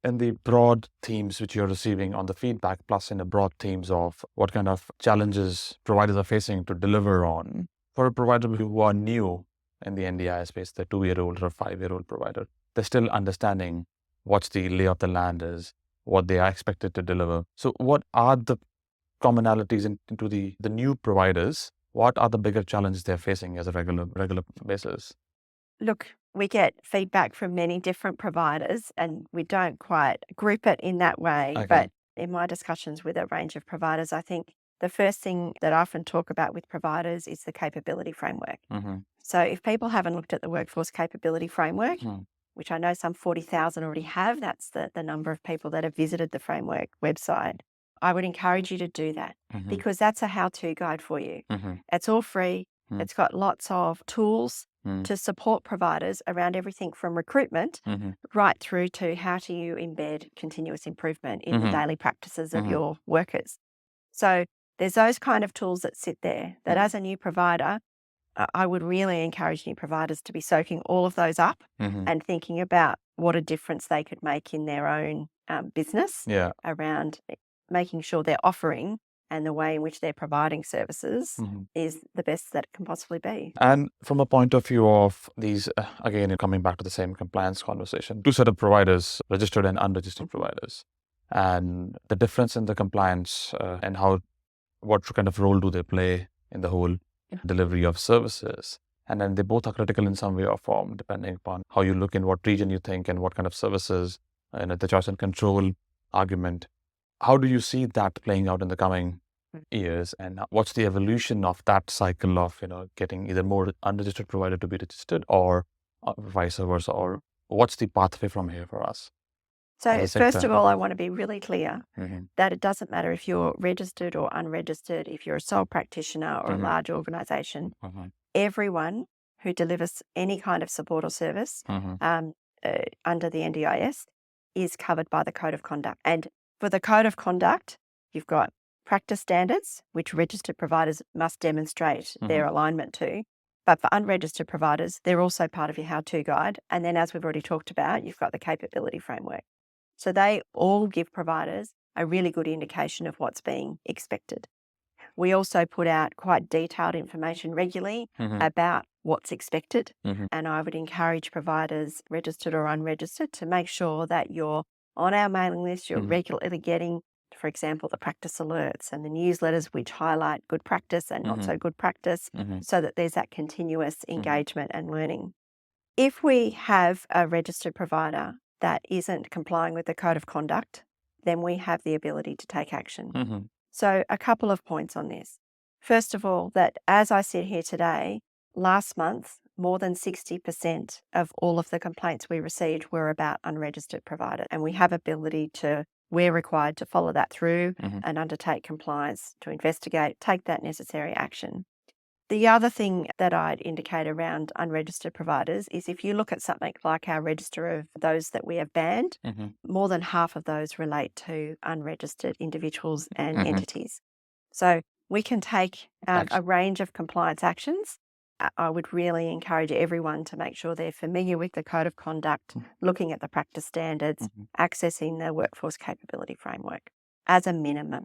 in the broad themes which you're receiving on the feedback, plus in the broad themes of what kind of challenges providers are facing to deliver on, for a provider who are new in the NDI space, the 2-year-old or 5-year-old provider, they're still understanding what's the lay of the land is, what they are expected to deliver. So what are the commonalities into the new providers? What are the bigger challenges they're facing as a regular basis? Look, we get feedback from many different providers and we don't quite group it in that way. Okay. But in my discussions with a range of providers, I think the first thing that I often talk about with providers is the capability framework. Mm-hmm. So if people haven't looked at the workforce capability framework, Mm. which I know some 40,000 already have, that's the number of people that have visited the framework website, I would encourage you to do that Mm-hmm. because that's a how-to guide for you. Mm-hmm. It's all free. Mm. It's got lots of tools Mm. to support providers around everything from recruitment Mm-hmm. right through to how do you embed continuous improvement in the Mm-hmm. daily practices of Mm-hmm. your workers. So there's those kind of tools that sit there that Mm. as a new provider, I would really encourage new providers to be soaking all of those up Mm-hmm. and thinking about what a difference they could make in their own business Yeah. around making sure their offering and the way in which they're providing services Mm-hmm. is the best that it can possibly be. And from a point of view of these, again, coming back to the same compliance conversation, two set of providers, registered and unregistered providers, and the difference in the compliance and what kind of role do they play in the whole delivery of services. And then they both are critical in some way or form, depending upon how you look in what region you think and what kind of services, and the choice and control argument. How do you see that playing out in the coming years, and what's the evolution of that cycle of getting either more unregistered provider to be registered or vice versa, or what's the pathway from here for us as So a first sector? of all, I want to be really clear Mm-hmm. that it doesn't matter if you're registered or unregistered, if you're a sole practitioner or a Mm-hmm. large organisation, Mm-hmm. everyone who delivers any kind of support or service Mm-hmm. under the NDIS is covered by the Code of Conduct. And for the Code of Conduct, you've got practice standards, which registered providers must demonstrate their alignment to. But for unregistered providers, they're also part of your how-to guide. And then, as we've already talked about, you've got the capability framework. So they all give providers a really good indication of what's being expected. We also put out quite detailed information regularly Mm-hmm. about what's expected. Mm-hmm. And I would encourage providers, registered or unregistered, to make sure that you're on our mailing list, you're regularly getting, for example, the practice alerts and the newsletters which highlight good practice and not so good practice, so that there's that continuous engagement and learning. If we have a registered provider that isn't complying with the Code of Conduct, then we have the ability to take action. Mm-hmm. So a couple of points on this. First of all, that as I sit here today, last month, more than 60% of all of the complaints we received were about unregistered providers. And we have ability we're required to follow that through and undertake compliance to investigate, take that necessary action. The other thing that I'd indicate around unregistered providers is if you look at something like our register of those that we have banned, more than half of those relate to unregistered individuals and entities. So we can take a range of compliance actions. I would really encourage everyone to make sure they're familiar with the Code of Conduct, looking at the practice standards, accessing the workforce capability framework as a minimum.